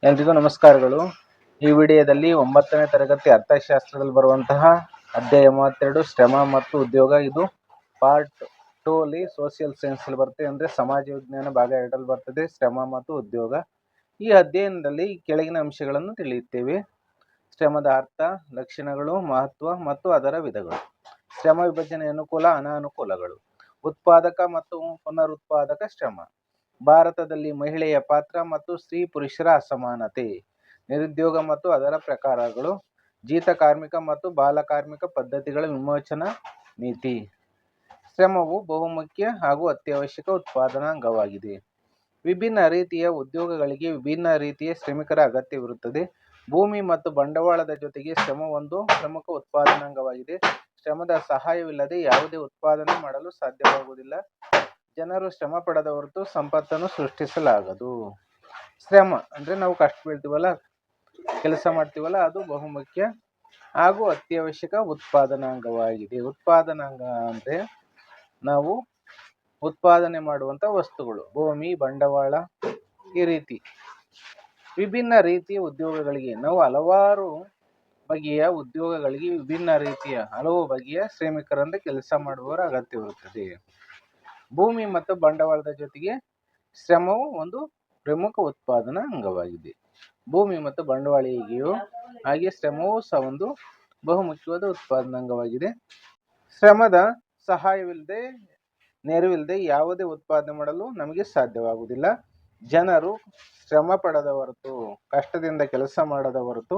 ಎಲ್ರಿಗೂ ನಮಸ್ಕಾರಗಳು. ಈ ವಿಡಿಯೋದಲ್ಲಿ 9ನೇ ತರಗತಿ ಅರ್ಥಶಾಸ್ತ್ರದಲ್ಲಿ ಬರುವಂತಹ ಅಧ್ಯಾಯ 32 ಶ್ರಮ ಮತ್ತು ಉದ್ಯೋಗ. ಇದು ಪಾರ್ಟ್ 2 ಅಲ್ಲಿ ಸೋಷಿಯಲ್ ಸೈನ್ಸ್ ಅಲ್ಲಿ ಬರುತ್ತೆ, ಅಂದರೆ ಸಮಾಜ ವಿಜ್ಞಾನ ಭಾಗ 2 ಬರ್ತದೆ ಶ್ರಮ ಮತ್ತು ಉದ್ಯೋಗ. ಈ ಅಧ್ಯಯನದಲ್ಲಿ ಕೆಳಗಿನ ಅಂಶಗಳನ್ನು ತಿಳಿಯುತ್ತೇವೆ: ಶ್ರಮದ ಅರ್ಥ, ಲಕ್ಷಣಗಳು, ಮಹತ್ವ ಮತ್ತು ಅದರ ವಿಧಗಳು, ಶ್ರಮ ವಿಭಜನೆ ಅನುಕೂಲ ಅನಾನುಕೂಲಗಳು, ಉತ್ಪಾದಕ ಮತ್ತು ಪುನರುತ್ಪಾದಕ ಶ್ರಮ, ಭಾರತದಲ್ಲಿ ಮಹಿಳೆಯ ಪಾತ್ರ ಮತ್ತು ಸ್ತ್ರೀ ಪುರುಷರ ಅಸಮಾನತೆ, ನಿರುದ್ಯೋಗ ಮತ್ತು ಅದರ ಪ್ರಕಾರಗಳು, ಜೀತ ಕಾರ್ಮಿಕ ಮತ್ತು ಬಾಲಕಾರ್ಮಿಕ ಪದ್ಧತಿಗಳ ವಿಮೋಚನಾ ನೀತಿ. ಶ್ರಮವು ಬಹುಮುಖ್ಯ ಹಾಗೂ ಅತ್ಯವಶ್ಯಕ ಉತ್ಪಾದನಾ ಅಂಗವಾಗಿದೆ. ವಿಭಿನ್ನ ರೀತಿಯ ಉದ್ಯೋಗಗಳಿಗೆ ವಿಭಿನ್ನ ರೀತಿಯ ಶ್ರಮಿಕರ ಅಗತ್ಯವಿರುತ್ತದೆ. ಭೂಮಿ ಮತ್ತು ಬಂಡವಾಳದ ಜೊತೆಗೆ ಶ್ರಮ ಒಂದು ಪ್ರಮುಖ ಉತ್ಪಾದನಾಂಗವಾಗಿದೆ. ಶ್ರಮದ ಸಹಾಯವಿಲ್ಲದೆ ಯಾವುದೇ ಉತ್ಪಾದನೆ ಮಾಡಲು ಸಾಧ್ಯವಾಗುವುದಿಲ್ಲ. ಜನರು ಶ್ರಮ ಪಡದ ಹೊರತು ಸಂಪತ್ತನ್ನು ಸೃಷ್ಟಿಸಲಾಗದು. ಶ್ರಮ ಅಂದರೆ ನಾವು ಕಷ್ಟ ಬೀಳ್ತೀವಲ್ಲ, ಕೆಲಸ ಮಾಡ್ತೀವಲ್ಲ, ಅದು ಬಹುಮುಖ್ಯ ಹಾಗೂ ಅತ್ಯವಶ್ಯಕ ಉತ್ಪಾದನಾಂಗವಾಗಿದೆ. ಉತ್ಪಾದನಾಂಗ ಅಂದರೆ ನಾವು ಉತ್ಪಾದನೆ ಮಾಡುವಂಥ ವಸ್ತುಗಳು, ಭೂಮಿ, ಬಂಡವಾಳ, ಈ ರೀತಿ ವಿಭಿನ್ನ ರೀತಿಯ ಉದ್ಯೋಗಗಳಿಗೆ ನಾವು ಹಲವಾರು ಬಗೆಯ ಉದ್ಯೋಗಗಳಿಗೆ ವಿಭಿನ್ನ ರೀತಿಯ ಹಲವು ಬಗೆಯ ಶ್ರಮಿಕರಿಂದ ಕೆಲಸ ಮಾಡುವವರ ಅಗತ್ಯವಿರುತ್ತದೆ. ಭೂಮಿ ಮತ್ತು ಬಂಡವಾಳದ ಜೊತೆಗೆ ಶ್ರಮವು ಒಂದು ಪ್ರಮುಖ ಉತ್ಪಾದನಾ ಅಂಗವಾಗಿದೆ. ಭೂಮಿ ಮತ್ತು ಬಂಡವಾಳ ಹೇಗೆಯೋ ಹಾಗೆ ಶ್ರಮವೂ ಸಹ ಒಂದು ಬಹುಮುಖ್ಯವಾದ ಉತ್ಪಾದನಾಂಗವಾಗಿದೆ. ಶ್ರಮದ ಸಹಾಯವಿಲ್ಲದೆ, ನೆರವಿಲ್ಲದೆ ಯಾವುದೇ ಉತ್ಪಾದನೆ ಮಾಡಲು ನಮಗೆ ಸಾಧ್ಯವಾಗುವುದಿಲ್ಲ. ಜನರು ಶ್ರಮ ಪಡದ ಹೊರತು, ಕಷ್ಟದಿಂದ ಕೆಲಸ ಮಾಡದ ಹೊರತು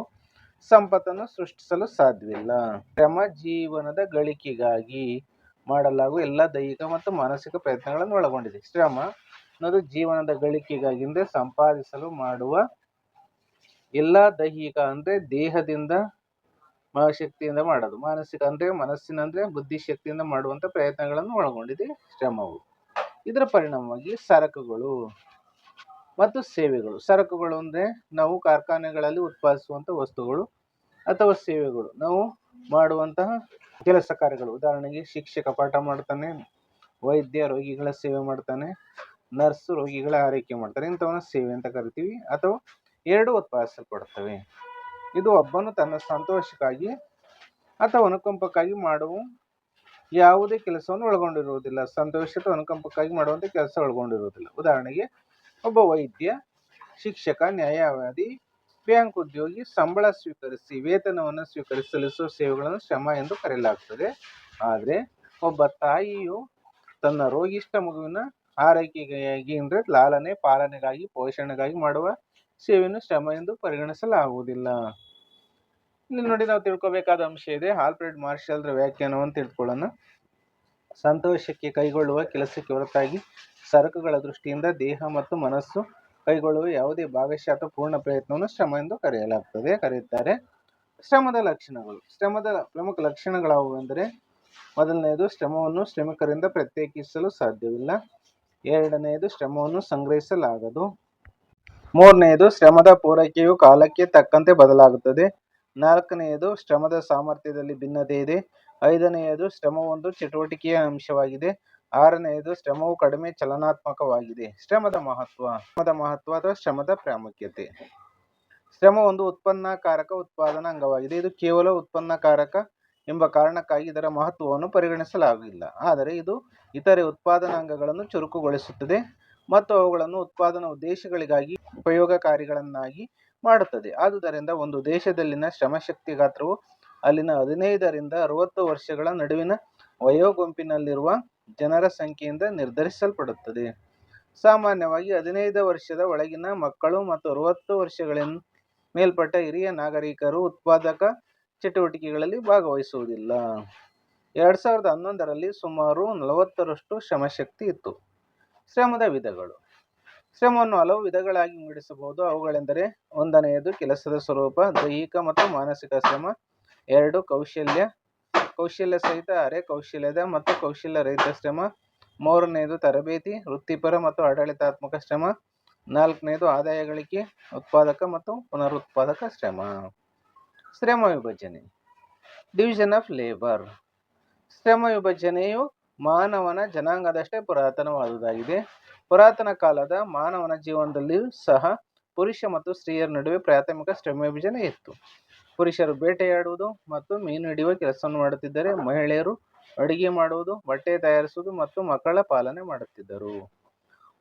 ಸಂಪತ್ತನ್ನು ಸೃಷ್ಟಿಸಲು ಸಾಧ್ಯವಿಲ್ಲ. ಶ್ರಮ ಜೀವನದ ಗಳಿಕೆಗಾಗಿ ಮಾಡಲಾಗುವ ಎಲ್ಲ ದೈಹಿಕ ಮತ್ತು ಮಾನಸಿಕ ಪ್ರಯತ್ನಗಳನ್ನು ಒಳಗೊಂಡಿದೆ. ಶ್ರಮ ಅನ್ನೋದು ಜೀವನದ ಗಳಿಕೆಗಾಗಿ ಅಂದರೆ ಸಂಪಾದಿಸಲು ಮಾಡುವ ಎಲ್ಲ ದೈಹಿಕ ಅಂದರೆ ದೇಹದಿಂದ, ಶಕ್ತಿಯಿಂದ ಮಾಡೋದು, ಮಾನಸಿಕ ಅಂದರೆ ಮನಸ್ಸಿನ ಅಂದರೆ ಬುದ್ಧಿಶಕ್ತಿಯಿಂದ ಮಾಡುವಂಥ ಪ್ರಯತ್ನಗಳನ್ನು ಒಳಗೊಂಡಿದೆ ಶ್ರಮವು. ಇದರ ಪರಿಣಾಮವಾಗಿ ಸರಕುಗಳು ಮತ್ತು ಸೇವೆಗಳು. ಸರಕುಗಳು ಅಂದರೆ ನಾವು ಕಾರ್ಖಾನೆಗಳಲ್ಲಿ ಉತ್ಪಾದಿಸುವಂಥ ವಸ್ತುಗಳು ಅಥವಾ ಸೇವೆಗಳು, ನಾವು ಮಾಡುವಂತಹ ಕೆಲಸ ಕಾರ್ಯಗಳು. ಉದಾಹರಣೆಗೆ ಶಿಕ್ಷಕ ಪಾಠ ಮಾಡ್ತಾನೆ, ವೈದ್ಯ ರೋಗಿಗಳ ಸೇವೆ ಮಾಡ್ತಾನೆ, ನರ್ಸ್ ರೋಗಿಗಳ ಆರೈಕೆ ಮಾಡ್ತಾರೆ. ಇಂಥವನ್ನ ಸೇವೆ ಅಂತ ಕರಿತೀವಿ. ಅಥವಾ ಎರಡು ಉತ್ಪಾದಿಸಲ್ಪಡುತ್ತವೆ. ಇದು ಒಬ್ಬನು ತನ್ನ ಸಂತೋಷಕ್ಕಾಗಿ ಅಥವಾ ಅನುಕಂಪಕ್ಕಾಗಿ ಮಾಡುವ ಯಾವುದೇ ಕೆಲಸವನ್ನು ಒಳಗೊಂಡಿರುವುದಿಲ್ಲ. ಸಂತೋಷ ಅಥವಾ ಅನುಕಂಪಕ್ಕಾಗಿ ಮಾಡುವಂಥ ಕೆಲಸ ಒಳಗೊಂಡಿರುವುದಿಲ್ಲ. ಉದಾಹರಣೆಗೆ ಒಬ್ಬ ವೈದ್ಯ, ಶಿಕ್ಷಕ, ನ್ಯಾಯವಾದಿ, ಬ್ಯಾಂಕ್ ಉದ್ಯೋಗಿ ಸಂಬಳ ಸ್ವೀಕರಿಸಿ ವೇತನವನ್ನು ಸ್ವೀಕರಿಸಿ ಸಲ್ಲಿಸುವ ಸೇವೆಗಳನ್ನು ಶ್ರಮ ಎಂದು ಕರೆಯಲಾಗುತ್ತದೆ. ಆದರೆ ಒಬ್ಬ ತಾಯಿಯು ತನ್ನ ರೋಗಿಷ್ಠ ಮಗುವಿನ ಆರೈಕೆಗಾಗಿ ಅಂದರೆ ಲಾಲನೆ ಪಾಲನೆಗಾಗಿ, ಪೋಷಣೆಗಾಗಿ ಮಾಡುವ ಸೇವೆಯನ್ನು ಶ್ರಮ ಎಂದು ಪರಿಗಣಿಸಲಾಗುವುದಿಲ್ಲ. ಇಲ್ಲಿ ನೋಡಿ, ನಾವು ತಿಳ್ಕೊಬೇಕಾದ ಅಂಶ ಇದೆ. ಆಲ್ಫ್ರೆಡ್ ಮಾರ್ಷಲ್ರ ವ್ಯಾಖ್ಯಾನವನ್ನು ತಿಳ್ಕೊಳ್ಳೋಣ. ಸಂತೋಷಕ್ಕೆ ಕೈಗೊಳ್ಳುವ ಕೆಲಸಕ್ಕೆ ಹೊರತಾಗಿ ಸರಕುಗಳ ದೃಷ್ಟಿಯಿಂದ ದೇಹ ಮತ್ತು ಮನಸ್ಸು ಕೈಗೊಳ್ಳುವ ಯಾವುದೇ ಭಾಗಶಃ ಅಥವಾ ಪೂರ್ಣ ಪ್ರಯತ್ನವನ್ನು ಶ್ರಮ ಎಂದು ಕರೆಯುತ್ತಾರೆ. ಶ್ರಮದ ಲಕ್ಷಣಗಳು. ಶ್ರಮದ ಪ್ರಮುಖ ಲಕ್ಷಣಗಳಾವುವು ಎಂದರೆ, ಮೊದಲನೆಯದು, ಶ್ರಮವನ್ನು ಶ್ರಮಿಕರಿಂದ ಪ್ರತ್ಯೇಕಿಸಲು ಸಾಧ್ಯವಿಲ್ಲ. ಎರಡನೆಯದು, ಶ್ರಮವನ್ನು ಸಂಗ್ರಹಿಸಲಾಗದು. ಮೂರನೆಯದು, ಶ್ರಮದ ಪೂರೈಕೆಯು ಕಾಲಕ್ಕೆ ತಕ್ಕಂತೆ ಬದಲಾಗುತ್ತದೆ. ನಾಲ್ಕನೆಯದು, ಶ್ರಮದ ಸಾಮರ್ಥ್ಯದಲ್ಲಿ ಭಿನ್ನತೆ ಇದೆ. ಐದನೆಯದು, ಶ್ರಮ ಒಂದು ಚಟುವಟಿಕೆಯ ಅಂಶವಾಗಿದೆ. ಆರನೆಯದು, ಶ್ರಮವು ಕಡಿಮೆ ಚಲನಾತ್ಮಕವಾಗಿದೆ. ಶ್ರಮದ ಮಹತ್ವ ಅಥವಾ ಶ್ರಮದ ಪ್ರಾಮುಖ್ಯತೆ. ಶ್ರಮ ಒಂದು ಉತ್ಪನ್ನಕಾರಕ ಉತ್ಪಾದನಾ ಅಂಗವಾಗಿದೆ. ಇದು ಕೇವಲ ಉತ್ಪನ್ನಕಾರಕ ಎಂಬ ಕಾರಣಕ್ಕಾಗಿ ಇದರ ಮಹತ್ವವನ್ನು ಪರಿಗಣಿಸಲಾಗಿಲ್ಲ. ಆದರೆ ಇದು ಇತರೆ ಉತ್ಪಾದನಾಂಗಗಳನ್ನು ಚುರುಕುಗೊಳಿಸುತ್ತದೆ ಮತ್ತು ಅವುಗಳನ್ನು ಉತ್ಪಾದನಾ ಉದ್ದೇಶಗಳಿಗಾಗಿ ಉಪಯೋಗಕಾರಿಗಳನ್ನಾಗಿ ಮಾಡುತ್ತದೆ. ಆದುದರಿಂದ ಒಂದು ದೇಶದಲ್ಲಿನ ಶ್ರಮಶಕ್ತಿ ಗಾತ್ರವು ಅಲ್ಲಿನ 15 ರಿಂದ 60 ವರ್ಷಗಳ ನಡುವಿನ ವಯೋಗುಂಪಿನಲ್ಲಿರುವ ಜನರ ಸಂಖ್ಯೆಯಿಂದ ನಿರ್ಧರಿಸಲ್ಪಡುತ್ತದೆ. ಸಾಮಾನ್ಯವಾಗಿ 15 ವರ್ಷದ ಒಳಗಿನ ಮಕ್ಕಳು ಮತ್ತು 60 ವರ್ಷಗಳಿಂದ ಮೇಲ್ಪಟ್ಟ ಹಿರಿಯ ನಾಗರಿಕರು ಉತ್ಪಾದಕ ಚಟುವಟಿಕೆಗಳಲ್ಲಿ ಭಾಗವಹಿಸುವುದಿಲ್ಲ. 2011ರಲ್ಲಿ ಸುಮಾರು 40ರಷ್ಟು ಶ್ರಮಶಕ್ತಿ ಇತ್ತು. ಶ್ರಮದ ವಿಧಗಳು. ಶ್ರಮವನ್ನು ಹಲವು ವಿಧಗಳಾಗಿ ವಿಂಗಡಿಸಬಹುದು. ಅವುಗಳೆಂದರೆ: ಒಂದನೆಯದು ಕೆಲಸದ ಸ್ವರೂಪ, ದೈಹಿಕ ಮತ್ತು ಮಾನಸಿಕ ಶ್ರಮ. 2, ಕೌಶಲ್ಯ ಸಹಿತ, ಅರೆ ಕೌಶಲ್ಯದ ಮತ್ತು ಕೌಶಲ್ಯ ರಹಿತ ಶ್ರಮ. 3ನೇದು ತರಬೇತಿ, ವೃತ್ತಿಪರ ಮತ್ತು ಆಡಳಿತಾತ್ಮಕ ಶ್ರಮ. 4ನೇದು ಆದಾಯ ಗಳಿಕೆ, ಉತ್ಪಾದಕ ಮತ್ತು ಪುನರುತ್ಪಾದಕ ಶ್ರಮ. ಶ್ರಮ ವಿಭಜನೆ, ಡಿವಿಷನ್ ಆಫ್ ಲೇಬರ್. ಶ್ರಮ ವಿಭಜನೆಯು ಮಾನವನ ಜನಾಂಗದಷ್ಟೇ ಪುರಾತನವಾದುದಾಗಿದೆ. ಪುರಾತನ ಕಾಲದ ಮಾನವನ ಜೀವನದಲ್ಲಿಯೂ ಸಹ ಪುರುಷ ಮತ್ತು ಸ್ತ್ರೀಯರ ನಡುವೆ ಪ್ರಾಥಮಿಕ ಶ್ರಮ ವಿಭಜನೆ ಇತ್ತು. ಪುರುಷರು ಬೇಟೆಯಾಡುವುದು ಮತ್ತು ಮೀನು ಹಿಡಿಯುವ ಕೆಲಸವನ್ನು ಮಾಡುತ್ತಿದ್ದರೆ, ಮಹಿಳೆಯರು ಅಡುಗೆ ಮಾಡುವುದು, ಬಟ್ಟೆ ತಯಾರಿಸುವುದು ಮತ್ತು ಮಕ್ಕಳ ಪಾಲನೆ ಮಾಡುತ್ತಿದ್ದರು.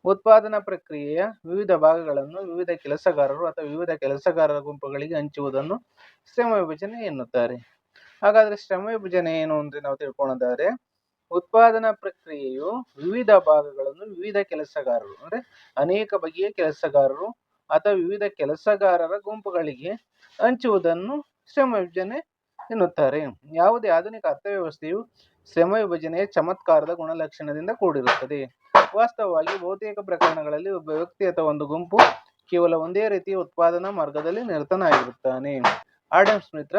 ಉತ್ಪಾದನಾ ಪ್ರಕ್ರಿಯೆಯ ವಿವಿಧ ಭಾಗಗಳನ್ನು ವಿವಿಧ ಕೆಲಸಗಾರರು ಅಥವಾ ವಿವಿಧ ಕೆಲಸಗಾರರ ಗುಂಪುಗಳಿಗೆ ಹಂಚುವುದನ್ನು ಶ್ರಮ ವಿಭಜನೆ ಎನ್ನುತ್ತಾರೆ. ಹಾಗಾದ್ರೆ ಶ್ರಮ ವಿಭಜನೆ ಏನು ಅಂದ್ರೆ ನಾವು ತಿಳ್ಕೊಳ್ಳೋದಾದ್ರೆ, ಉತ್ಪಾದನಾ ಪ್ರಕ್ರಿಯೆಯು ವಿವಿಧ ಭಾಗಗಳನ್ನು ವಿವಿಧ ಕೆಲಸಗಾರರು ಅಂದ್ರೆ ಅನೇಕ ಬಗೆಯ ಕೆಲಸಗಾರರು ಅಥವಾ ವಿವಿಧ ಕೆಲಸಗಾರರ ಗುಂಪುಗಳಿಗೆ ಹಂಚುವುದನ್ನು ಶ್ರಮ ವಿಭಜನೆ ಎನ್ನುತ್ತಾರೆ. ಯಾವುದೇ ಆಧುನಿಕ ಅರ್ಥವ್ಯವಸ್ಥೆಯು ಶ್ರಮ ವಿಭಜನೆಯ ಚಮತ್ಕಾರದ ಗುಣಲಕ್ಷಣದಿಂದ ಕೂಡಿರುತ್ತದೆ. ವಾಸ್ತವವಾಗಿ ಬಹುತೇಕ ಪ್ರಕರಣಗಳಲ್ಲಿ ಒಬ್ಬ ವ್ಯಕ್ತಿ ಅಥವಾ ಒಂದು ಗುಂಪು ಕೇವಲ ಒಂದೇ ರೀತಿಯ ಉತ್ಪಾದನಾ ಮಾರ್ಗದಲ್ಲಿ ನಿರತನಾಗಿರುತ್ತಾನೆ. ಆಡಮ್ ಸ್ಮಿತ್ರ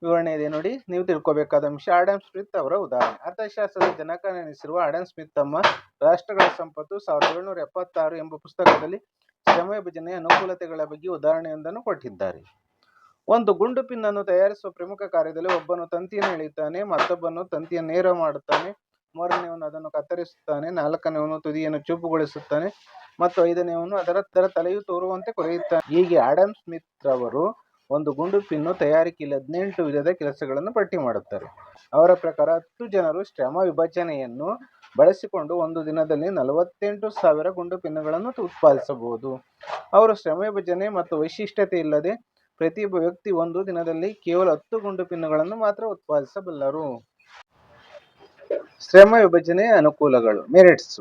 ವಿವರಣೆ ಇದೆ ನೋಡಿ, ನೀವು ತಿಳ್ಕೋಬೇಕಾದ ಅಂಶ. ಆಡಮ್ ಸ್ಮಿತ್ ಅವರ ಉದಾಹರಣೆ. ಅರ್ಥಶಾಸ್ತ್ರದ ಜನಕನೆನಿಸಿರುವ ಆಡಮ್ ಸ್ಮಿತ್ ತಮ್ಮ ರಾಷ್ಟ್ರಗಳ ಸಂಪತ್ತು 1776 ಎಂಬ ಪುಸ್ತಕದಲ್ಲಿ ಶ್ರಮ ವಿಭಜನೆಯ ಅನುಕೂಲತೆಗಳ ಬಗ್ಗೆ ಉದಾಹರಣೆಯೊಂದನ್ನು ಕೊಟ್ಟಿದ್ದಾರೆ. ಒಂದು ಗುಂಡು ಪಿನ್ನನ್ನು ತಯಾರಿಸುವ ಪ್ರಮುಖ ಕಾರ್ಯದಲ್ಲಿ ಒಬ್ಬನು ತಂತಿಯನ್ನು ಎಳೆಯುತ್ತಾನೆ, ಮತ್ತೊಬ್ಬನು ತಂತಿಯನ್ನು ನೇರ ಮಾಡುತ್ತಾನೆ, ಮೂರನೆಯವನು ಅದನ್ನು ಕತ್ತರಿಸುತ್ತಾನೆ, ನಾಲ್ಕನೆಯವನು ತುದಿಯನ್ನು ಚೂಪುಗೊಳಿಸುತ್ತಾನೆ ಮತ್ತು ಐದನೆಯವನು ಅದರ ತಲೆಯು ತೋರುವಂತೆ ಕೊರೆಯುತ್ತಾನೆ. ಹೀಗೆ ಆಡಮ್ ಸ್ಮಿತ್ ರವರು ಒಂದು ಗುಂಡು ಪಿನ್ನು ತಯಾರಿಕೆಯಲ್ಲಿ 18 ವಿಧದ ಕೆಲಸಗಳನ್ನು ಪಟ್ಟಿ ಮಾಡುತ್ತಾರೆ. ಅವರ ಪ್ರಕಾರ 10 ಜನರು ಶ್ರಮ ವಿಭಜನೆಯನ್ನು ಬಳಸಿಕೊಂಡು ಒಂದು ದಿನದಲ್ಲಿ 48,000 ಗುಂಡು ಪಿನ್ನುಗಳನ್ನು ಉತ್ಪಾದಿಸಬಹುದು. ಅವರು ಶ್ರಮ ವಿಭಜನೆ ಮತ್ತು ವೈಶಿಷ್ಟ್ಯತೆ ಇಲ್ಲದೆ ಪ್ರತಿಯೊಬ್ಬ ವ್ಯಕ್ತಿ ಒಂದು ದಿನದಲ್ಲಿ ಕೇವಲ 10 ಗುಂಡು ಪಿನ್ನುಗಳನ್ನು ಮಾತ್ರ ಉತ್ಪಾದಿಸಬಲ್ಲರು. ಶ್ರಮ ವಿಭಜನೆಯ ಅನುಕೂಲಗಳು, ಮೆರಿಟ್ಸ್.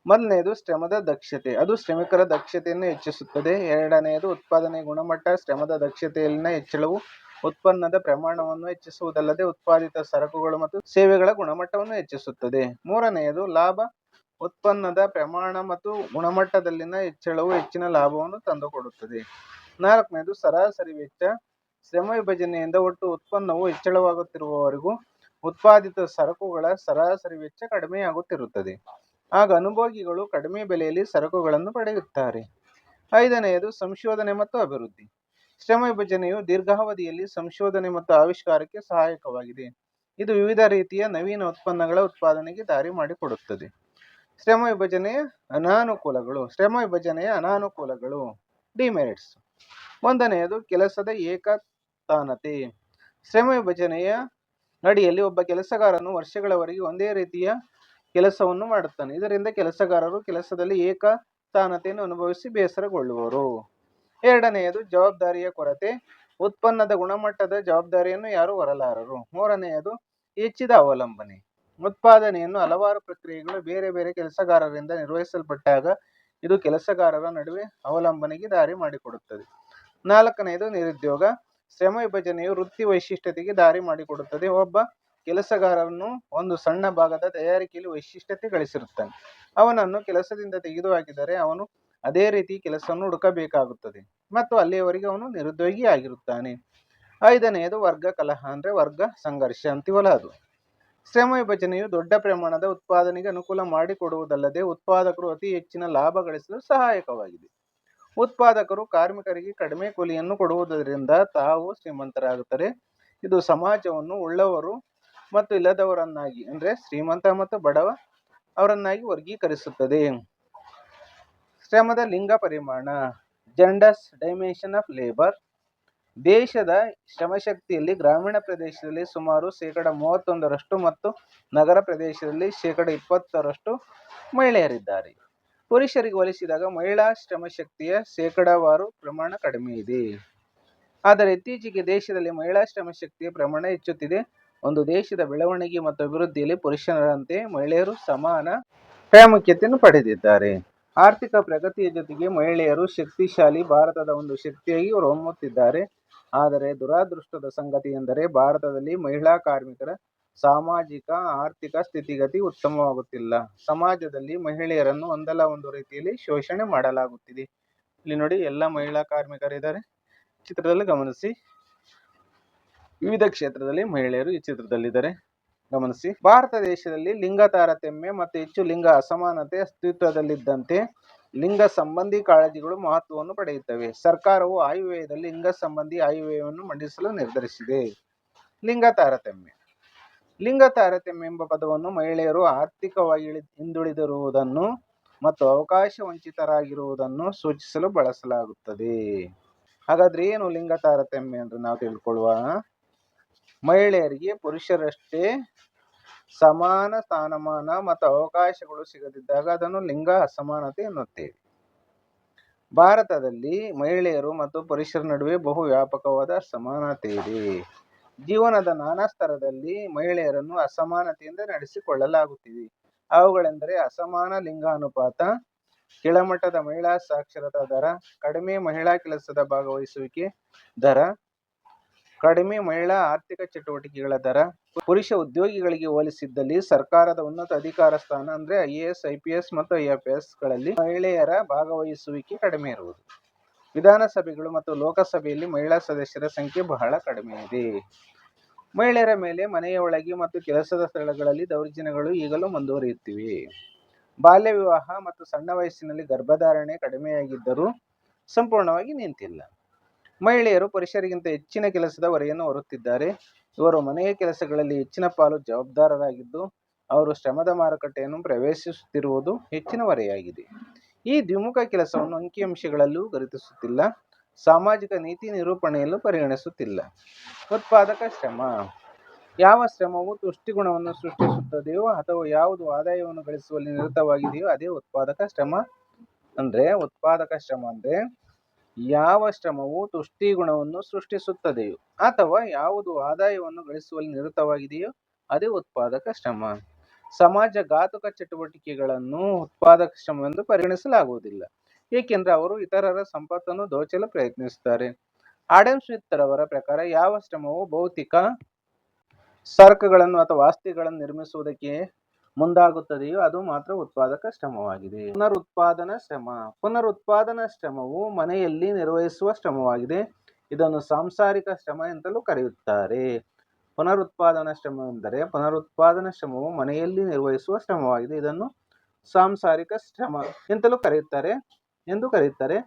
ಮೊದಲನೆಯದು ಶ್ರಮದ ದಕ್ಷತೆ. ಅದು ಶ್ರಮಿಕರ ದಕ್ಷತೆಯನ್ನು ಹೆಚ್ಚಿಸುತ್ತದೆ. ಎರಡನೆಯದು ಉತ್ಪಾದನೆಯ ಗುಣಮಟ್ಟ. ಶ್ರಮದ ದಕ್ಷತೆಯಲ್ಲಿನ ಹೆಚ್ಚಳವು ಉತ್ಪನ್ನದ ಪ್ರಮಾಣವನ್ನು ಹೆಚ್ಚಿಸುವುದಲ್ಲದೆ ಉತ್ಪಾದಿತ ಸರಕುಗಳು ಮತ್ತು ಸೇವೆಗಳ ಗುಣಮಟ್ಟವನ್ನು ಹೆಚ್ಚಿಸುತ್ತದೆ. ಮೂರನೆಯದು ಲಾಭ. ಉತ್ಪನ್ನದ ಪ್ರಮಾಣ ಮತ್ತು ಗುಣಮಟ್ಟದಲ್ಲಿನ ಹೆಚ್ಚಳವು ಹೆಚ್ಚಿನ ಲಾಭವನ್ನು ತಂದುಕೊಡುತ್ತದೆ. ನಾಲ್ಕನೆಯದು ಸರಾಸರಿ ವೆಚ್ಚ. ಶ್ರಮ ವಿಭಜನೆಯಿಂದ ಒಟ್ಟು ಉತ್ಪನ್ನವು ಹೆಚ್ಚಳವಾಗುತ್ತಿರುವವರೆಗೂ ಉತ್ಪಾದಿತ ಸರಕುಗಳ ಸರಾಸರಿ ವೆಚ್ಚ ಕಡಿಮೆಯಾಗುತ್ತಿರುತ್ತದೆ. ಆಗ ಅನುಭೋಗಿಗಳು ಕಡಿಮೆ ಬೆಲೆಯಲ್ಲಿ ಸರಕುಗಳನ್ನು ಪಡೆಯುತ್ತಾರೆ. ಐದನೆಯದು ಸಂಶೋಧನೆ ಮತ್ತು ಅಭಿವೃದ್ಧಿ. ಶ್ರಮ ವಿಭಜನೆಯು ದೀರ್ಘಾವಧಿಯಲ್ಲಿ ಸಂಶೋಧನೆ ಮತ್ತು ಆವಿಷ್ಕಾರಕ್ಕೆ ಸಹಾಯಕವಾಗಿದೆ. ಇದು ವಿವಿಧ ರೀತಿಯ ನವೀನ ಉತ್ಪನ್ನಗಳ ಉತ್ಪಾದನೆಗೆ ದಾರಿ ಮಾಡಿಕೊಡುತ್ತದೆ. ಶ್ರಮ ವಿಭಜನೆಯ ಅನಾನುಕೂಲಗಳು. ಶ್ರಮ ವಿಭಜನೆಯ ಅನಾನುಕೂಲಗಳು, ಡಿಮೆರಿಟ್ಸ್. ಒಂದನೆಯದು ಕೆಲಸದ ಏಕತಾನತೆ. ಶ್ರಮ ವಿಭಜನೆಯ ಅಡಿಯಲ್ಲಿ ಒಬ್ಬ ಕೆಲಸಗಾರನು ವರ್ಷಗಳವರೆಗೆ ಒಂದೇ ರೀತಿಯ ಕೆಲಸವನ್ನು ಮಾಡುತ್ತಾನೆ. ಇದರಿಂದ ಕೆಲಸಗಾರರು ಕೆಲಸದಲ್ಲಿ ಏಕತಾನತೆಯನ್ನು ಅನುಭವಿಸಿ ಬೇಸರಗೊಳ್ಳುವರು. ಎರಡನೆಯದು ಜವಾಬ್ದಾರಿಯ ಕೊರತೆ. ಉತ್ಪನ್ನದ ಗುಣಮಟ್ಟದ ಜವಾಬ್ದಾರಿಯನ್ನು ಯಾರು ಹೊರಲಾರರು. ಮೂರನೆಯದು ಹೆಚ್ಚಿದ ಅವಲಂಬನೆ. ಉತ್ಪಾದನೆಯನ್ನು ಹಲವಾರು ಪ್ರಕ್ರಿಯೆಗಳು ಬೇರೆ ಬೇರೆ ಕೆಲಸಗಾರರಿಂದ ನಿರ್ವಹಿಸಲ್ಪಟ್ಟಾಗ ಇದು ಕೆಲಸಗಾರರ ನಡುವೆ ಅವಲಂಬನೆಗೆ ದಾರಿ ಮಾಡಿಕೊಡುತ್ತದೆ. ನಾಲ್ಕನೆಯದು ನಿರುದ್ಯೋಗ. ಶ್ರಮ ವಿಭಜನೆಯು ವೃತ್ತಿ ವೈಶಿಷ್ಟ್ಯತೆಗೆ ದಾರಿ ಮಾಡಿಕೊಡುತ್ತದೆ. ಒಬ್ಬ ಕೆಲಸಗಾರನು ಒಂದು ಸಣ್ಣ ಭಾಗದ ತಯಾರಿಕೆಯಲ್ಲಿ ವೈಶಿಷ್ಟ್ಯತೆ ಗಳಿಸಿರುತ್ತಾನೆ. ಅವನನ್ನು ಕೆಲಸದಿಂದ ತೆಗೆದುಹಾಕಿದರೆ ಅವನು ಅದೇ ರೀತಿ ಕೆಲಸವನ್ನು ಹುಡುಕಬೇಕಾಗುತ್ತದೆ ಮತ್ತು ಅಲ್ಲಿಯವರೆಗೆ ಅವನು ನಿರುದ್ಯೋಗಿ ಆಗಿರುತ್ತಾನೆ. ಐದನೆಯದು ವರ್ಗ ಕಲಹ ಅಂದ್ರೆ ವರ್ಗ ಸಂಘರ್ಷ ಅಂತೀವಲ್ಲ ಅದು. ಶ್ರಮ ವಿಭಜನೆಯು ದೊಡ್ಡ ಪ್ರಮಾಣದ ಉತ್ಪಾದನೆಗೆ ಅನುಕೂಲ ಮಾಡಿಕೊಡುವುದಲ್ಲದೆ ಉತ್ಪಾದಕರು ಅತಿ ಹೆಚ್ಚಿನ ಲಾಭ ಗಳಿಸಲು ಸಹಾಯಕವಾಗಿದೆ. ಉತ್ಪಾದಕರು ಕಾರ್ಮಿಕರಿಗೆ ಕಡಿಮೆ ಕೂಲಿಯನ್ನು ಕೊಡುವುದರಿಂದ ತಾವು ಶ್ರೀಮಂತರಾಗುತ್ತಾರೆ. ಇದು ಸಮಾಜವನ್ನು ಉಳ್ಳವರು ಮತ್ತು ಇಲ್ಲದವರನ್ನಾಗಿ ಅಂದ್ರೆ ಶ್ರೀಮಂತ ಮತ್ತು ಬಡವ ಅವರನ್ನಾಗಿ ವರ್ಗೀಕರಿಸುತ್ತದೆ. ಶ್ರಮದ ಲಿಂಗ ಪರಿಮಾಣ, ಜೆಂಡರ್ಸ್ ಡೈಮೆನ್ಷನ್ ಆಫ್ ಲೇಬರ್. ದೇಶದ ಶ್ರಮಶಕ್ತಿಯಲ್ಲಿ ಗ್ರಾಮೀಣ ಪ್ರದೇಶದಲ್ಲಿ ಸುಮಾರು 31% ಮತ್ತು ನಗರ ಪ್ರದೇಶದಲ್ಲಿ 20% ಮಹಿಳೆಯರಿದ್ದಾರೆ. ಪುರುಷರಿಗೆ ಹೋಲಿಸಿದಾಗ ಮಹಿಳಾ ಶ್ರಮಶಕ್ತಿಯ ಶೇಕಡಾವಾರು ಪ್ರಮಾಣ ಕಡಿಮೆ ಇದೆ. ಆದರೆ ಇತ್ತೀಚೆಗೆ ದೇಶದಲ್ಲಿ ಮಹಿಳಾ ಶ್ರಮಶಕ್ತಿಯ ಪ್ರಮಾಣ ಹೆಚ್ಚುತ್ತಿದೆ. ಒಂದು ದೇಶದ ಬೆಳವಣಿಗೆ ಮತ್ತು ಅಭಿವೃದ್ಧಿಯಲ್ಲಿ ಪುರುಷರಂತೆ ಮಹಿಳೆಯರು ಸಮಾನ ಪ್ರಾಮುಖ್ಯತೆಯನ್ನು ಪಡೆದಿದ್ದಾರೆ. ಆರ್ಥಿಕ ಪ್ರಗತಿಯ ಜೊತೆಗೆ ಮಹಿಳೆಯರು ಶಕ್ತಿಶಾಲಿ ಭಾರತದ ಒಂದು ಶಕ್ತಿಯಾಗಿ ಹೊರಹೊಮ್ಮುತ್ತಿದ್ದಾರೆ. ಆದರೆ ದುರಾದೃಷ್ಟದ ಸಂಗತಿ ಎಂದರೆ ಭಾರತದಲ್ಲಿ ಮಹಿಳಾ ಕಾರ್ಮಿಕರ ಸಾಮಾಜಿಕ ಆರ್ಥಿಕ ಸ್ಥಿತಿಗತಿ ಉತ್ತಮವಾಗುತ್ತಿಲ್ಲ. ಸಮಾಜದಲ್ಲಿ ಮಹಿಳೆಯರನ್ನು ಒಂದಲ್ಲ ಒಂದು ರೀತಿಯಲ್ಲಿ ಶೋಷಣೆ ಮಾಡಲಾಗುತ್ತಿದೆ. ಇಲ್ಲಿ ನೋಡಿ, ಎಲ್ಲ ಮಹಿಳಾ ಕಾರ್ಮಿಕರಿದ್ದಾರೆ ಚಿತ್ರದಲ್ಲಿ ಗಮನಿಸಿ. ವಿವಿಧ ಕ್ಷೇತ್ರದಲ್ಲಿ ಮಹಿಳೆಯರು ಈ ಚಿತ್ರದಲ್ಲಿದ್ದಾರೆ ಗಮನಿಸಿ. ಭಾರತ ದೇಶದಲ್ಲಿ ಲಿಂಗ ತಾರತಮ್ಯ ಮತ್ತು ಹೆಚ್ಚು ಲಿಂಗ ಅಸಮಾನತೆ ಅಸ್ತಿತ್ವದಲ್ಲಿದ್ದಂತೆ ಲಿಂಗ ಸಂಬಂಧಿ ಕಾಳಜಿಗಳು ಮಹತ್ವವನ್ನು ಪಡೆಯುತ್ತವೆ. ಸರ್ಕಾರವು ಆಯವ್ಯಯದಲ್ಲಿ ಲಿಂಗ ಸಂಬಂಧಿ ಆಯವ್ಯಯವನ್ನು ಮಂಡಿಸಲು ನಿರ್ಧರಿಸಿದೆ. ಲಿಂಗ ತಾರತಮ್ಯ. ಲಿಂಗ ತಾರತಮ್ಯ ಎಂಬ ಪದವನ್ನು ಮಹಿಳೆಯರು ಆರ್ಥಿಕವಾಗಿ ಹಿಂದುಳಿದಿರುವುದನ್ನು ಮತ್ತು ಅವಕಾಶ ವಂಚಿತರಾಗಿರುವುದನ್ನು ಸೂಚಿಸಲು ಬಳಸಲಾಗುತ್ತದೆ. ಹಾಗಾದ್ರೆ ಏನು ಲಿಂಗ ತಾರತಮ್ಯ ಅಂದ್ರೆ ನಾವು ತಿಳ್ಕೊಳ್ಳುವ, ಮಹಿಳೆಯರಿಗೆ ಪುರುಷರಷ್ಟೇ ಸಮಾನ ಸ್ಥಾನಮಾನ ಮತ್ತು ಅವಕಾಶಗಳು ಸಿಗದಿದ್ದಾಗ ಅದನ್ನು ಲಿಂಗ ಅಸಮಾನತೆ ಎನ್ನುತ್ತೇವೆ. ಭಾರತದಲ್ಲಿ ಮಹಿಳೆಯರು ಮತ್ತು ಪುರುಷರ ನಡುವೆ ಬಹು ವ್ಯಾಪಕವಾದ ಅಸಮಾನತೆ ಇದೆ. ಜೀವನದ ನಾನಾ ಸ್ತರದಲ್ಲಿ ಮಹಿಳೆಯರನ್ನು ಅಸಮಾನತೆಯಿಂದ ನಡೆಸಿಕೊಳ್ಳಲಾಗುತ್ತಿದೆ. ಅವುಗಳೆಂದರೆ ಅಸಮಾನ ಲಿಂಗಾನುಪಾತ, ಕೆಳಮಟ್ಟದ ಮಹಿಳಾ ಸಾಕ್ಷರತಾ ದರ, ಕಡಿಮೆ ಮಹಿಳಾ ಕೆಲಸದ ಭಾಗವಹಿಸುವಿಕೆ ದರ, ಕಡಿಮೆ ಮಹಿಳಾ ಆರ್ಥಿಕ ಚಟುವಟಿಕೆಗಳ ದರ, ಪುರುಷ ಉದ್ಯೋಗಿಗಳಿಗೆ ಹೋಲಿಸಿದ್ದಲ್ಲಿ ಸರ್ಕಾರದ ಉನ್ನತ ಅಧಿಕಾರ ಸ್ಥಾನ ಅಂದ್ರೆ IAS, IPS ಮತ್ತು IFS ಗಳಲ್ಲಿ ಮಹಿಳೆಯರ ಭಾಗವಹಿಸುವಿಕೆ ಕಡಿಮೆ ಇರುವುದು. ವಿಧಾನಸಭೆಗಳು ಮತ್ತು ಲೋಕಸಭೆಯಲ್ಲಿ ಮಹಿಳಾ ಸದಸ್ಯರ ಸಂಖ್ಯೆ ಬಹಳ ಕಡಿಮೆ ಇದೆ. ಮಹಿಳೆಯರ ಮೇಲೆ ಮನೆಯ ಒಳಗೆ ಮತ್ತು ಕೆಲಸದ ಸ್ಥಳಗಳಲ್ಲಿ ದೌರ್ಜನ್ಯಗಳು ಈಗಲೂ ಮುಂದುವರಿಯುತ್ತಿವೆ. ಬಾಲ್ಯ ವಿವಾಹ ಮತ್ತು ಸಣ್ಣ ವಯಸ್ಸಿನಲ್ಲಿ ಗರ್ಭಧಾರಣೆ ಕಡಿಮೆಯಾಗಿದ್ದರೂ ಸಂಪೂರ್ಣವಾಗಿ ನಿಂತಿಲ್ಲ. ಮಹಿಳೆಯರು ಪುರುಷರಿಗಿಂತ ಹೆಚ್ಚಿನ ಕೆಲಸದ ಹೊರೆಯನ್ನು ಹೊರುತ್ತಿದ್ದಾರೆ. ಇವರು ಮನೆಯ ಕೆಲಸಗಳಲ್ಲಿ ಹೆಚ್ಚಿನ ಪಾಲು ಜವಾಬ್ದಾರರಾಗಿದ್ದು ಅವರು ಶ್ರಮದ ಮಾರುಕಟ್ಟೆಯನ್ನು ಪ್ರವೇಶಿಸುತ್ತಿರುವುದು ಹೆಚ್ಚಿನ ಹೊರೆಯಾಗಿದೆ. ಈ ದ್ವಿಮುಖ ಕೆಲಸವನ್ನು ಅಂಕಿಅಂಶಗಳಲ್ಲೂ ಗುರುತಿಸುತ್ತಿಲ್ಲ, ಸಾಮಾಜಿಕ ನೀತಿ ನಿರೂಪಣೆಯಲ್ಲೂ ಪರಿಗಣಿಸುತ್ತಿಲ್ಲ. ಉತ್ಪಾದಕ ಶ್ರಮ. ಯಾವ ಶ್ರಮವು ತುಷ್ಟಿಗುಣವನ್ನು ಸೃಷ್ಟಿಸುತ್ತದೆಯೋ ಅಥವಾ ಯಾವುದು ಆದಾಯವನ್ನು ಗಳಿಸುವಲ್ಲಿ ನಿರತವಾಗಿದೆಯೋ ಅದೇ ಉತ್ಪಾದಕ ಶ್ರಮ. ಉತ್ಪಾದಕ ಶ್ರಮ ಅಂದ್ರೆ ಯಾವ ಶ್ರಮವು ತುಷ್ಟಿಗುಣವನ್ನು ಸೃಷ್ಟಿಸುತ್ತದೆಯೋ ಅಥವಾ ಯಾವುದು ಆದಾಯವನ್ನು ಗಳಿಸುವಲ್ಲಿ ನಿರತವಾಗಿದೆಯೋ ಅದೇ ಉತ್ಪಾದಕ ಶ್ರಮ. ಸಮಾಜಘಾತುಕ ಚಟುವಟಿಕೆಗಳನ್ನು ಉತ್ಪಾದಕ ಶ್ರಮವೆಂದು ಪರಿಗಣಿಸಲಾಗುವುದಿಲ್ಲ, ಏಕೆಂದರೆ ಅವರು ಇತರರ ಸಂಪತ್ತನ್ನು ದೋಚಲು ಪ್ರಯತ್ನಿಸುತ್ತಾರೆ. ಆಡಮ್ ಸ್ಮಿತ್ ರವರ ಪ್ರಕಾರ ಯಾವ ಶ್ರಮವು ಭೌತಿಕ ಸರಕುಗಳನ್ನು ಅಥವಾ ಆಸ್ತಿಗಳನ್ನು ನಿರ್ಮಿಸುವುದಕ್ಕೆ ಮುಂದಾಗುತ್ತದೆಯೋ ಅದು ಮಾತ್ರ ಉತ್ಪಾದಕ ಶ್ರಮವಾಗಿದೆ. ಪುನರುತ್ಪಾದನಾ ಶ್ರಮ. ಪುನರುತ್ಪಾದನಾ ಶ್ರಮವು ಮನೆಯಲ್ಲಿ ನಿರ್ವಹಿಸುವ ಶ್ರಮವಾಗಿದೆ. ಇದನ್ನು ಸಾಂಸಾರಿಕ ಶ್ರಮ ಎಂತಲೂ ಕರೆಯುತ್ತಾರೆ. ಪುನರುತ್ಪಾದನಾ ಶ್ರಮವು ಮನೆಯಲ್ಲಿ ನಿರ್ವಹಿಸುವ ಶ್ರಮವಾಗಿದೆ. ಇದನ್ನು ಸಾಂಸಾರಿಕ ಶ್ರಮ ಎಂತಲೂ ಕರೆಯುತ್ತಾರೆ.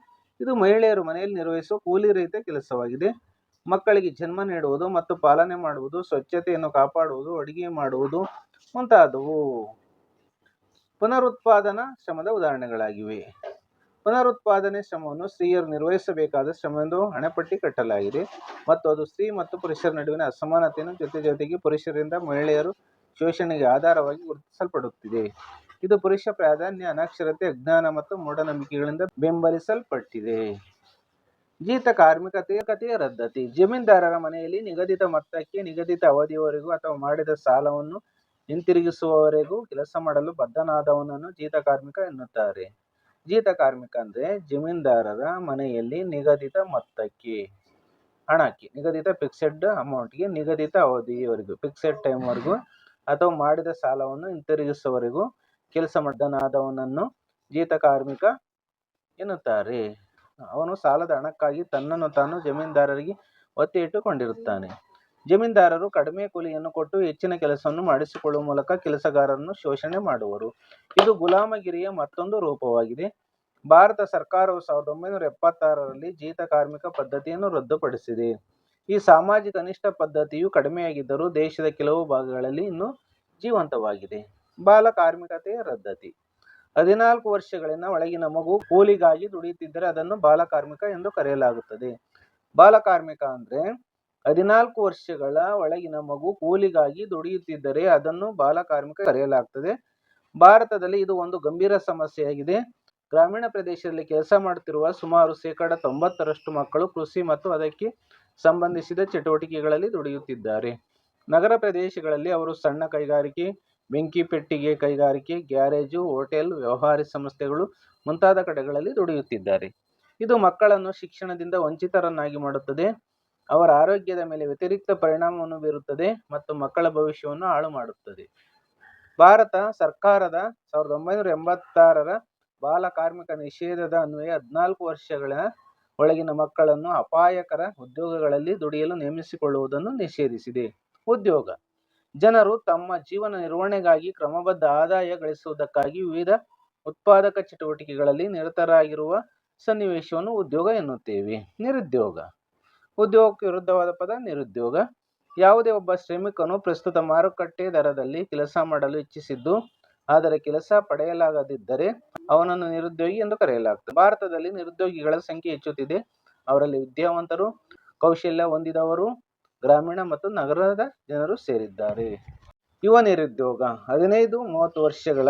ಇದು ಮಹಿಳೆಯರು ಮನೆಯಲ್ಲಿ ನಿರ್ವಹಿಸುವ ಕೂಲಿ ರಹಿತ ಕೆಲಸವಾಗಿದೆ. ಮಕ್ಕಳಿಗೆ ಜನ್ಮ ನೀಡುವುದು ಮತ್ತು ಪಾಲನೆ ಮಾಡುವುದು, ಸ್ವಚ್ಛತೆಯನ್ನು ಕಾಪಾಡುವುದು, ಅಡುಗೆ ಮಾಡುವುದು ಮುಂತಾದವು ಪುನರುತ್ಪಾದನಾ ಶ್ರಮದ ಉದಾಹರಣೆಗಳಾಗಿವೆ. ಪುನರುತ್ಪಾದನೆ ಶ್ರಮವನ್ನು ಸ್ತ್ರೀಯರು ನಿರ್ವಹಿಸಬೇಕಾದ ಶ್ರಮವೆಂದು ಹಣೆಪಟ್ಟಿ ಕಟ್ಟಲಾಗಿದೆ ಮತ್ತು ಅದು ಸ್ತ್ರೀ ಮತ್ತು ಪುರುಷರ ನಡುವಿನ ಅಸಮಾನತೆಯನ್ನು ಜೊತೆಗೆ ಪುರುಷರಿಂದ ಮಹಿಳೆಯರು ಶೋಷಣೆಗೆ ಆಧಾರವಾಗಿ ಗುರುತಿಸಲ್ಪಡುತ್ತಿದೆ. ಇದು ಪುರುಷ ಪ್ರಾಧಾನ್ಯ, ಅನಕ್ಷರತೆ, ಅಜ್ಞಾನ ಮತ್ತು ಮೂಢನಂಬಿಕೆಗಳಿಂದ ಬೆಂಬಲಿಸಲ್ಪಟ್ಟಿದೆ. ಜೀತ ಕಾರ್ಮಿಕತೆಯ ರದ್ದತಿ. ಜಮೀನ್ದಾರರ ಮನೆಯಲ್ಲಿ ನಿಗದಿತ ಮೊತ್ತಕ್ಕೆ ನಿಗದಿತ ಅವಧಿಯವರೆಗೂ ಅಥವಾ ಮಾಡಿದ ಸಾಲವನ್ನು ಹಿಂತಿರುಗಿಸುವವರೆಗೂ ಕೆಲಸ ಮಾಡಲು ಬದ್ಧನಾದವನನ್ನು ಜೀತ ಕಾರ್ಮಿಕ ಎನ್ನುತ್ತಾರೆ. ಜೀತ ಕಾರ್ಮಿಕ ಅಂದ್ರೆ ಜಮೀನ್ದಾರರ ಮನೆಯಲ್ಲಿ ನಿಗದಿತ ಮೊತ್ತಕ್ಕೆ, ಹಣಕ್ಕೆ, ನಿಗದಿತ ಫಿಕ್ಸೆಡ್ ಅಮೌಂಟ್ಗೆ, ನಿಗದಿತ ಅವಧಿಯವರೆಗೂ, ಫಿಕ್ಸೆಡ್ ಟೈಮ್ವರೆಗೂ ಅಥವಾ ಮಾಡಿದ ಸಾಲವನ್ನು ಹಿಂತಿರುಗಿಸುವವರೆಗೂ ಕೆಲಸ ಬದ್ಧನಾದವನನ್ನು ಜೀತ ಕಾರ್ಮಿಕ ಎನ್ನುತ್ತಾರೆ. ಅವನು ಸಾಲದ ಹಣಕ್ಕಾಗಿ ತನ್ನನ್ನು ತಾನು ಜಮೀನ್ದಾರರಿಗೆ ಒತ್ತೆ ಇಟ್ಟುಕೊಂಡಿರುತ್ತಾನೆ. ಜಮೀನ್ದಾರರು ಕಡಿಮೆ ಕೂಲಿಯನ್ನು ಕೊಟ್ಟು ಹೆಚ್ಚಿನ ಕೆಲಸವನ್ನು ಮಾಡಿಸಿಕೊಳ್ಳುವ ಮೂಲಕ ಕೆಲಸಗಾರರನ್ನು ಶೋಷಣೆ ಮಾಡುವರು. ಇದು ಗುಲಾಮಗಿರಿಯ ಮತ್ತೊಂದು ರೂಪವಾಗಿದೆ. ಭಾರತ ಸರ್ಕಾರವು 1976ರಲ್ಲಿ ಜೀತ ಕಾರ್ಮಿಕ ಪದ್ಧತಿಯನ್ನು ರದ್ದುಪಡಿಸಿದೆ. ಈ ಸಾಮಾಜಿಕ ಅನಿಷ್ಟ ಪದ್ಧತಿಯು ಕಡಿಮೆಯಾಗಿದ್ದರೂ ದೇಶದ ಕೆಲವು ಭಾಗಗಳಲ್ಲಿ ಇನ್ನೂ ಜೀವಂತವಾಗಿದೆ. ಬಾಲ ಕಾರ್ಮಿಕತೆಯ ರದ್ದತಿ. 14 ವರ್ಷಗಳಿನ ಒಳಗಿನ ಮಗು ಕೂಲಿಗಾಗಿ ದುಡಿಯುತ್ತಿದ್ದರೆ ಅದನ್ನು ಬಾಲಕಾರ್ಮಿಕ ಎಂದು ಕರೆಯಲಾಗುತ್ತದೆ. ಬಾಲಕಾರ್ಮಿಕ ಅಂದ್ರೆ 14 ವರ್ಷಗಳ ಒಳಗಿನ ಮಗು ಕೂಲಿಗಾಗಿ ದುಡಿಯುತ್ತಿದ್ದರೆ ಅದನ್ನು ಬಾಲಕಾರ್ಮಿಕ ಕರೆಯಲಾಗುತ್ತದೆ. ಭಾರತದಲ್ಲಿ ಇದು ಒಂದು ಗಂಭೀರ ಸಮಸ್ಯೆಯಾಗಿದೆ. ಗ್ರಾಮೀಣ ಪ್ರದೇಶದಲ್ಲಿ ಕೆಲಸ ಮಾಡುತ್ತಿರುವ ಸುಮಾರು 90% ಮಕ್ಕಳು ಕೃಷಿ ಮತ್ತು ಅದಕ್ಕೆ ಸಂಬಂಧಿಸಿದ ಚಟುವಟಿಕೆಗಳಲ್ಲಿ ದುಡಿಯುತ್ತಿದ್ದಾರೆ. ನಗರ ಪ್ರದೇಶಗಳಲ್ಲಿ ಅವರು ಸಣ್ಣ ಕೈಗಾರಿಕೆ, ಬೆಂಕಿ ಪೆಟ್ಟಿಗೆ ಕೈಗಾರಿಕೆ, ಗ್ಯಾರೇಜು, ಹೋಟೆಲ್, ವ್ಯಾಪಾರಿ ಸಂಸ್ಥೆಗಳು ಮುಂತಾದ ಕಡೆಗಳಲ್ಲಿ ದುಡಿಯುತ್ತಿದ್ದಾರೆ. ಇದು ಮಕ್ಕಳನ್ನು ಶಿಕ್ಷಣದಿಂದ ವಂಚಿತರನ್ನಾಗಿ ಮಾಡುತ್ತದೆ, ಅವರ ಆರೋಗ್ಯದ ಮೇಲೆ ವ್ಯತಿರಿಕ್ತ ಪರಿಣಾಮವನ್ನು ಬೀರುತ್ತದೆ ಮತ್ತು ಮಕ್ಕಳ ಭವಿಷ್ಯವನ್ನು ಹಾಳು ಮಾಡುತ್ತದೆ. ಭಾರತ ಸರ್ಕಾರದ 1986ರ ಬಾಲ ಕಾರ್ಮಿಕ ನಿಷೇಧದ ಅನ್ವಯ 14 ವರ್ಷಗಳ ಒಳಗಿನ ಮಕ್ಕಳನ್ನು ಅಪಾಯಕರ ಉದ್ಯೋಗಗಳಲ್ಲಿ ದುಡಿಯಲು ನೇಮಿಸಿಕೊಳ್ಳುವುದನ್ನು ನಿಷೇಧಿಸಿದೆ. ಉದ್ಯೋಗ. ಜನರು ತಮ್ಮ ಜೀವನ ನಿರ್ವಹಣೆಗಾಗಿ ಕ್ರಮಬದ್ಧ ಆದಾಯ ಗಳಿಸುವುದಕ್ಕಾಗಿ ವಿವಿಧ ಉತ್ಪಾದಕ ಚಟುವಟಿಕೆಗಳಲ್ಲಿ ನಿರತರಾಗಿರುವ ಸನ್ನಿವೇಶವನ್ನು ಉದ್ಯೋಗ ಎನ್ನುತ್ತೇವೆ. ನಿರುದ್ಯೋಗ. ಉದ್ಯೋಗಕ್ಕೆ ವಿರುದ್ಧವಾದ ಪದ ನಿರುದ್ಯೋಗ. ಯಾವುದೇ ಒಬ್ಬ ಶ್ರಮಿಕನು ಪ್ರಸ್ತುತ ಮಾರುಕಟ್ಟೆ ದರದಲ್ಲಿ ಕೆಲಸ ಮಾಡಲು ಇಚ್ಛಿಸಿದ್ದು ಆದರೆ ಕೆಲಸ ಪಡೆಯಲಾಗದಿದ್ದರೆ ಅವನನ್ನು ನಿರುದ್ಯೋಗಿ ಎಂದು ಕರೆಯಲಾಗುತ್ತದೆ. ಭಾರತದಲ್ಲಿ ನಿರುದ್ಯೋಗಿಗಳ ಸಂಖ್ಯೆ ಹೆಚ್ಚುತ್ತಿದೆ. ಅವರಲ್ಲಿ ವಿದ್ಯಾವಂತರು, ಕೌಶಲ್ಯ ಹೊಂದಿದವರು, ಗ್ರಾಮೀಣ ಮತ್ತು ನಗರದ ಜನರು ಸೇರಿದ್ದಾರೆ. ಯುವ ನಿರುದ್ಯೋಗ 15-30 ವರ್ಷಗಳ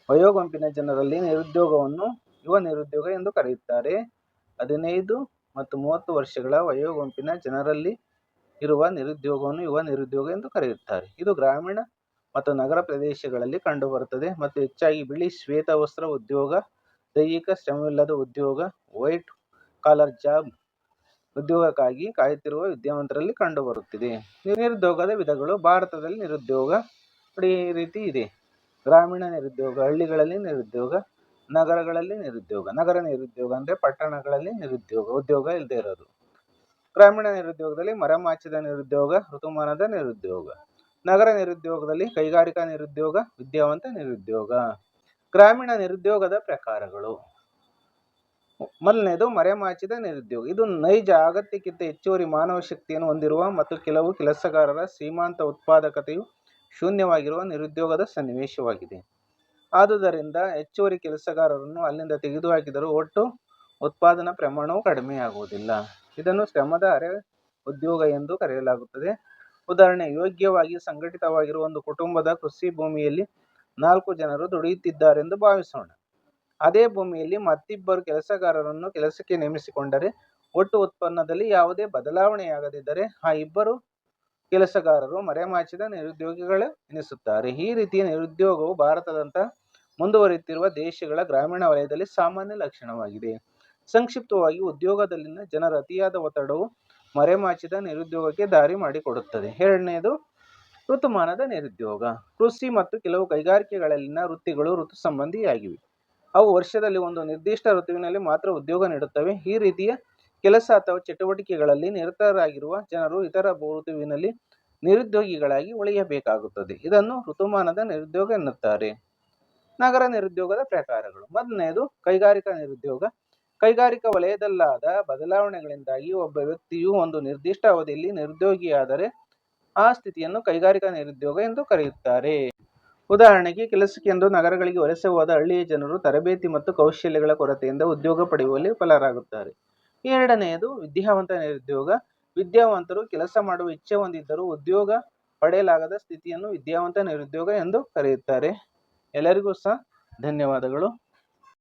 ವಯೋಗುಂಪಿನ ಜನರಲ್ಲಿ ನಿರುದ್ಯೋಗವನ್ನು ಯುವ ನಿರುದ್ಯೋಗ ಎಂದು ಕರೆಯುತ್ತಾರೆ. 15 ಮತ್ತು 30 ವರ್ಷಗಳ ವಯೋಗುಂಪಿನ ಜನರಲ್ಲಿ ಇರುವ ನಿರುದ್ಯೋಗವನ್ನು ಯುವ ನಿರುದ್ಯೋಗ ಎಂದು ಕರೆಯುತ್ತಾರೆ. ಇದು ಗ್ರಾಮೀಣ ಮತ್ತು ನಗರ ಪ್ರದೇಶಗಳಲ್ಲಿ ಕಂಡುಬರುತ್ತದೆ ಮತ್ತು ಹೆಚ್ಚಾಗಿ ಬಿಳಿ ಶ್ವೇತ ವಸ್ತ್ರ ಉದ್ಯೋಗ, ದೈಹಿಕ ಶ್ರಮವಿಲ್ಲದ ಉದ್ಯೋಗ, ವೈಟ್ ಕಾಲರ್ ಜಾಬ್ ಉದ್ಯೋಗಕ್ಕಾಗಿ ಕಾಯುತ್ತಿರುವ ವಿದ್ಯಾವಂತರಲ್ಲಿ ಕಂಡುಬರುತ್ತಿದೆ. ನಿರುದ್ಯೋಗದ ವಿಧಗಳು. ಭಾರತದಲ್ಲಿ ನಿರುದ್ಯೋಗ ಈ ರೀತಿ ಇದೆ. ಗ್ರಾಮೀಣ ನಿರುದ್ಯೋಗ, ಹಳ್ಳಿಗಳಲ್ಲಿ ನಿರುದ್ಯೋಗ, ನಗರಗಳಲ್ಲಿ ನಿರುದ್ಯೋಗ. ನಗರ ನಿರುದ್ಯೋಗ ಅಂದರೆ ಪಟ್ಟಣಗಳಲ್ಲಿ ಉದ್ಯೋಗ ಇಲ್ಲದೆ ಇರೋದು. ಗ್ರಾಮೀಣ ನಿರುದ್ಯೋಗದಲ್ಲಿ ಮರೆಮಾಚಿದ ನಿರುದ್ಯೋಗ, ಋತುಮಾನದ ನಿರುದ್ಯೋಗ. ನಗರ ನಿರುದ್ಯೋಗದಲ್ಲಿ ಕೈಗಾರಿಕಾ ನಿರುದ್ಯೋಗ, ವಿದ್ಯಾವಂತ ನಿರುದ್ಯೋಗ. ಗ್ರಾಮೀಣ ನಿರುದ್ಯೋಗದ ಪ್ರಕಾರಗಳು. ಮೊದಲನೇದು ಮರೆಮಾಚಿದ ನಿರುದ್ಯೋಗ. ಇದು ನೈಜ ಅಗತ್ಯಕ್ಕಿಂತ ಹೆಚ್ಚುವರಿ ಮಾನವ ಶಕ್ತಿಯನ್ನು ಹೊಂದಿರುವ ಮತ್ತು ಕೆಲವು ಕೆಲಸಗಾರರ ಶ್ರೀಮಂತ ಉತ್ಪಾದಕತೆಯು ಶೂನ್ಯವಾಗಿರುವ ನಿರುದ್ಯೋಗದ ಸನ್ನಿವೇಶವಾಗಿದೆ. ಆದುದರಿಂದ ಹೆಚ್ಚುವರಿ ಕೆಲಸಗಾರರನ್ನು ಅಲ್ಲಿಂದ ತೆಗೆದುಹಾಕಿದರೂ ಒಟ್ಟು ಉತ್ಪಾದನಾ ಪ್ರಮಾಣವು ಕಡಿಮೆಯಾಗುವುದಿಲ್ಲ. ಇದನ್ನು ಶ್ರಮದ ಅರೆ ಉದ್ಯೋಗ ಎಂದು ಕರೆಯಲಾಗುತ್ತದೆ. ಉದಾಹರಣೆ, ಯೋಗ್ಯವಾಗಿ ಸಂಘಟಿತವಾಗಿರುವ ಒಂದು ಕುಟುಂಬದ ಕೃಷಿ ಭೂಮಿಯಲ್ಲಿ 4 ಜನರು ದುಡಿಯುತ್ತಿದ್ದಾರೆಂದು ಭಾವಿಸೋಣ. ಅದೇ ಭೂಮಿಯಲ್ಲಿ ಮತ್ತಿಬ್ಬರು ಕೆಲಸಗಾರರನ್ನು ಕೆಲಸಕ್ಕೆ ನೇಮಿಸಿಕೊಂಡರೆ ಒಟ್ಟು ಉತ್ಪನ್ನದಲ್ಲಿ ಯಾವುದೇ ಬದಲಾವಣೆಯಾಗದಿದ್ದರೆ ಆ ಇಬ್ಬರು ಕೆಲಸಗಾರರು ಮರೆಮಾಚಿದ ನಿರುದ್ಯೋಗಿಗಳು ಎನಿಸುತ್ತಾರೆ. ಈ ರೀತಿಯ ನಿರುದ್ಯೋಗವು ಭಾರತದಂತಹ ಮುಂದುವರಿಯುತ್ತಿರುವ ದೇಶಗಳ ಗ್ರಾಮೀಣ ವಲಯದಲ್ಲಿ ಸಾಮಾನ್ಯ ಲಕ್ಷಣವಾಗಿದೆ. ಸಂಕ್ಷಿಪ್ತವಾಗಿ, ಉದ್ಯೋಗದಲ್ಲಿನ ಜನರ ಅತಿಯಾದ ಒತ್ತಡವು ಮರೆಮಾಚಿದ ನಿರುದ್ಯೋಗಕ್ಕೆ ದಾರಿ ಮಾಡಿಕೊಡುತ್ತದೆ. ಎರಡನೆಯದು ಋತುಮಾನದ ನಿರುದ್ಯೋಗ. ಕೃಷಿ ಮತ್ತು ಕೆಲವು ಕೈಗಾರಿಕೆಗಳಲ್ಲಿನ ವೃತ್ತಿಗಳು ಋತು ಸಂಬಂಧಿಯಾಗಿವೆ. ಅವು ವರ್ಷದಲ್ಲಿ ಒಂದು ನಿರ್ದಿಷ್ಟ ಋತುವಿನಲ್ಲಿ ಮಾತ್ರ ಉದ್ಯೋಗ ನೀಡುತ್ತವೆ. ಈ ರೀತಿಯ ಕೆಲಸ ಅಥವಾ ಚಟುವಟಿಕೆಗಳಲ್ಲಿ ನಿರತರಾಗಿರುವ ಜನರು ಇತರ ಋತುವಿನಲ್ಲಿ ನಿರುದ್ಯೋಗಿಗಳಾಗಿ ಉಳಿಯಬೇಕಾಗುತ್ತದೆ. ಇದನ್ನು ಋತುಮಾನದ ನಿರುದ್ಯೋಗ ಎನ್ನುತ್ತಾರೆ. ನಗರ ನಿರುದ್ಯೋಗದ ಪ್ರಕಾರಗಳು. ಮೊದಲನೆಯದು ಕೈಗಾರಿಕಾ ನಿರುದ್ಯೋಗ. ಕೈಗಾರಿಕಾ ವಲಯದಲ್ಲಾದ ಬದಲಾವಣೆಗಳಿಂದಾಗಿ ಒಬ್ಬ ವ್ಯಕ್ತಿಯು ಒಂದು ನಿರ್ದಿಷ್ಟ ಅವಧಿಯಲ್ಲಿ ನಿರುದ್ಯೋಗಿಯಾದರೆ ಆ ಸ್ಥಿತಿಯನ್ನು ಕೈಗಾರಿಕಾ ನಿರುದ್ಯೋಗ ಎಂದು ಕರೆಯುತ್ತಾರೆ. ಉದಾಹರಣೆಗೆ, ಕೆಲಸಕ್ಕೆಂದು ನಗರಗಳಿಗೆ ವಲಸೆ ಹೋದ ಹಳ್ಳಿಯ ಜನರು ತರಬೇತಿ ಮತ್ತು ಕೌಶಲ್ಯಗಳ ಕೊರತೆಯಿಂದ ಉದ್ಯೋಗ ಪಡೆಯುವಲ್ಲಿ ವಿಫಲರಾಗುತ್ತಾರೆ. ಎರಡನೆಯದು ವಿದ್ಯಾವಂತ ನಿರುದ್ಯೋಗ. ವಿದ್ಯಾವಂತರು ಕೆಲಸ ಮಾಡುವ ಇಚ್ಛೆ ಹೊಂದಿದ್ದರೂ ಉದ್ಯೋಗ ಪಡೆಯಲಾಗದ ಸ್ಥಿತಿಯನ್ನು ವಿದ್ಯಾವಂತ ನಿರುದ್ಯೋಗ ಎಂದು ಕರೆಯುತ್ತಾರೆ. ಎಲ್ಲರಿಗೂ ಸಹ ಧನ್ಯವಾದಗಳು.